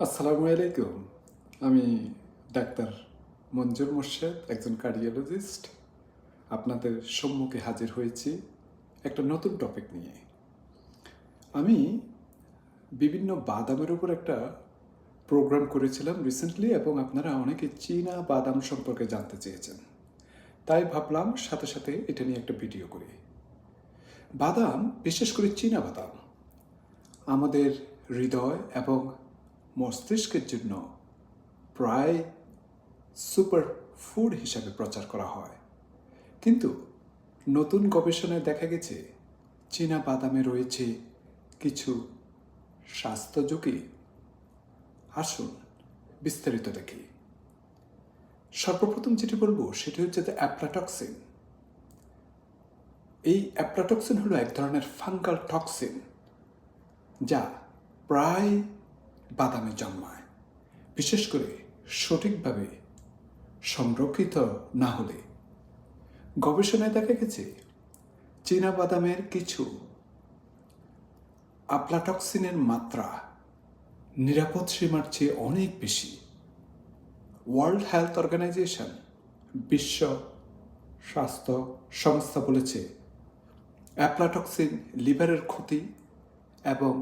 আসসালামু আলাইকুম। আমি ডাক্তার মঞ্জুর মোর্শেদ, একজন কার্ডিওলজিস্ট। আপনাদের সম্মুখে হাজির হয়েছি একটা নতুন টপিক নিয়ে। আমি বিভিন্ন বাদামের উপর একটা প্রোগ্রাম করেছিলাম রিসেন্টলি, এবং আপনারা অনেকে চীনা বাদাম সম্পর্কে জানতে চেয়েছেন। তাই ভাবলাম সাথে সাথে এটা নিয়ে একটা ভিডিও করি। বাদাম, বিশেষ করে চীনা বাদাম, আমাদের হৃদয় এবং মস্তিষ্কের জন্য প্রায় সুপার ফুড হিসাবে প্রচার করা হয়। কিন্তু নতুন গবেষণায় দেখা গেছে চীনা বাদামে রয়েছে কিছু স্বাস্থ্য ঝুঁকি। আসুন বিস্তারিত দেখি। সর্বপ্রথম যেটি বলবো সেটি হচ্ছে অ্যাপ্লাটক্সিন। এই অ্যাপ্লাটক্সিন হলো এক ধরনের ফাঙ্গাল টক্সিন, যা প্রায় বাদামে জন্মায়, বিশেষ করে সঠিকভাবে সংরক্ষিত না হলে। গবেষণায় দেখা গেছে চীনা বাদামের কিছু আফলাটক্সিনের মাত্রা নিরাপদ সীমার চেয়ে অনেক বেশি। ওয়ার্ল্ড হেলথ অর্গানাইজেশন, বিশ্ব স্বাস্থ্য সংস্থা বলেছে অ্যাফলাটক্সিন লিভারের ক্ষতি এবং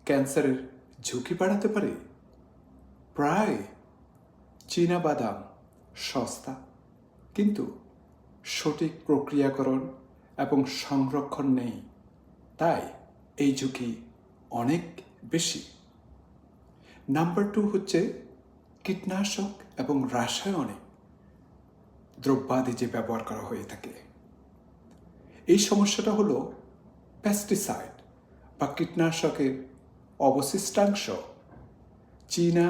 ক্যান্সারের ঝুঁকি বাড়াতে পারে। প্রায় চীনা বাদাম সস্তা, কিন্তু সঠিক প্রক্রিয়াকরণ এবং সংরক্ষণ নেই, তাই এই ঝুঁকি অনেক বেশি। নাম্বার 2 হচ্ছে কীটনাশক এবং রাসায়নিক দ্রব্যাদি যে ব্যবহার করা হয়ে থাকে। এই সমস্যাটা হলো পেস্টিসাইড বা কীটনাশকের অবশিষ্টাংশ। চীনা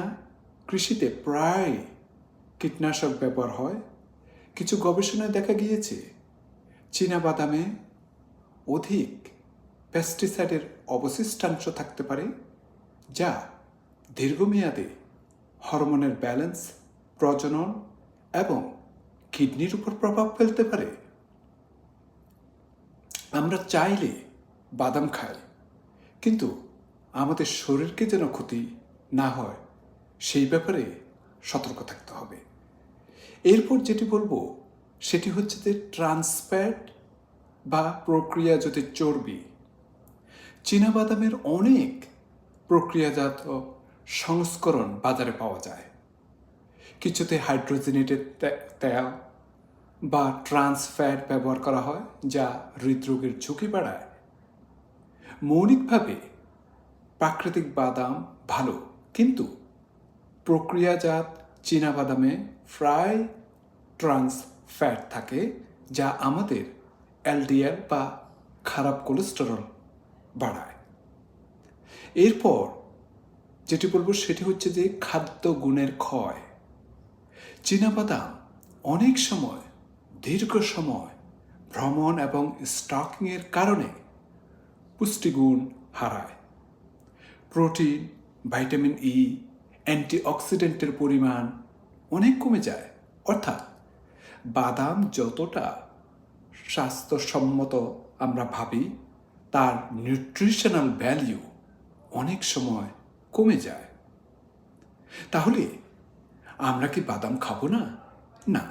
কৃষিতে প্রায় কীটনাশক ব্যবহার হয়। কিছু গবেষণায় দেখা গিয়েছে চীনা বাদামে অধিক পেস্টিসাইডের অবশিষ্টাংশ থাকতে পারে, যা দীর্ঘমেয়াদে হরমোনের ব্যালেন্স, প্রজনন এবং কিডনির উপর প্রভাব ফেলতে পারে। আমরা চাইলে বাদাম খাই, কিন্তু আমাদের শরীরকে যেন ক্ষতি না হয় সেই ব্যাপারে সতর্ক থাকতে হবে। এরপর যেটি বলবো সেটি হচ্ছে যে ট্রান্সফ্যাট বা প্রক্রিয়াজাত চর্বি। চীনাবাদামের অনেক প্রক্রিয়াজাত সংস্করণ বাজারে পাওয়া যায়। কিছুতে হাইড্রোজেনেটেড তেল বা ট্রান্সফ্যাট ব্যবহার করা হয়, যা হৃদরোগের ঝুঁকি বাড়ায়। মৌলিকভাবে প্রাকৃতিক বাদাম ভালো, কিন্তু প্রক্রিয়াজাত চীনাবাদামে প্রায় ট্রান্স ফ্যাট থাকে, যা আমাদের এলডিএল বা খারাপ কোলেস্টেরল বাড়ায়। এরপর যেটি বলবো সেটি হচ্ছে যে খাদ্য গুণের ক্ষয়। চীনাবাদাম অনেক সময় দীর্ঘ সময় ভ্রমণ এবং স্টকিংয়ের কারণে পুষ্টিগুণ হারায়। প্রোটিন, ভাইটামিন ই, অ্যান্টিঅক্সিডেন্টের পরিমাণ অনেক কমে যায়। অর্থাৎ বাদাম যতটা স্বাস্থ্যসম্মত আমরা ভাবি, তার নিউট্রিশনাল ভ্যালিউ অনেক সময় কমে যায়। তাহলে আমরা কি বাদাম খাবো না? না,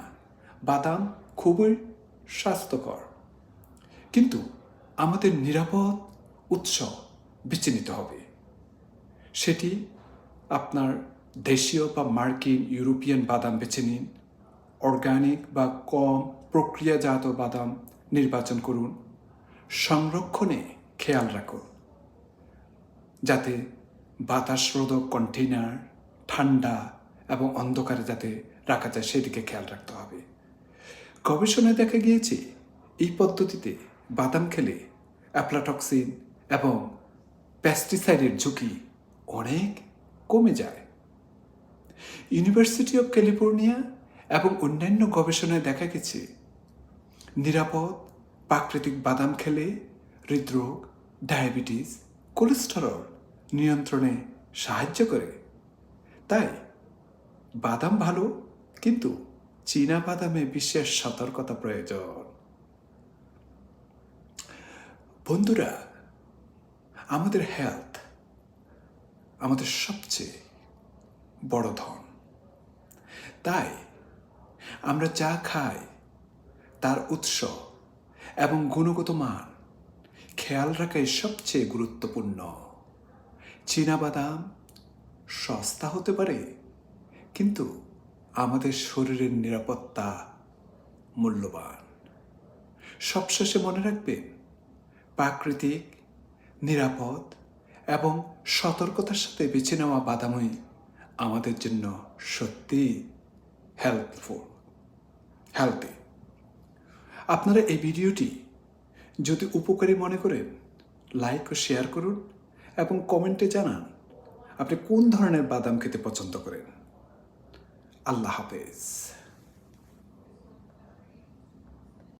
বাদাম খুবই স্বাস্থ্যকর, কিন্তু আমাদের নিরাপদ উৎস বেছে নিতে হবে। সেটি আপনার দেশীয় বা মার্কিন, ইউরোপিয়ান বাদাম বেছে নিন। অর্গানিক বা কম প্রক্রিয়াজাত বাদাম নির্বাচন করুন। সংরক্ষণে খেয়াল রাখুন যাতে বাতাসরোধক কন্টেইনার, ঠান্ডা এবং অন্ধকারে যাতে রাখা যায় সেদিকে খেয়াল রাখতে হবে। গবেষণায় দেখা গিয়েছে এই পদ্ধতিতে বাদাম খেলে অ্যাফলাটক্সিন এবং পেস্টিসাইডের ঝুঁকি অনেক কমে যায়। ইউনিভার্সিটি অফ ক্যালিফোর্নিয়া এবং অন্যান্য গবেষণায় দেখা গেছে নিরাপদ প্রাকৃতিক বাদাম খেলে হৃদরোগ, ডায়াবেটিস, কোলেস্টেরল নিয়ন্ত্রণে সাহায্য করে। তাই বাদাম ভালো, কিন্তু চীনা বাদামে বিশেষ সতর্কতা প্রয়োজন। বন্ধুরা, আমাদের হেলথ আমাদের সবচেয়ে বড় ধন। তাই আমরা যা খাই তার উৎস এবং গুণগত মান খেয়াল রাখাই সবচেয়ে গুরুত্বপূর্ণ। চীনাবাদাম সস্তা হতে পারে, কিন্তু আমাদের শরীরের নিরাপত্তা মূল্যবান। সবশেষে মনে রাখবেন, প্রাকৃতিক, নিরাপদ এবং সতর্কতার সাথে বেছে নেওয়া বাদামই আমাদের জন্য সত্যি হেলদি। আপনারা এই ভিডিওটি যদি উপকারী মনে করেন, লাইক ও শেয়ার করুন এবং কমেন্টে জানান আপনি কোন ধরনের বাদাম খেতে পছন্দ করেন। আল্লাহ হাফেজ।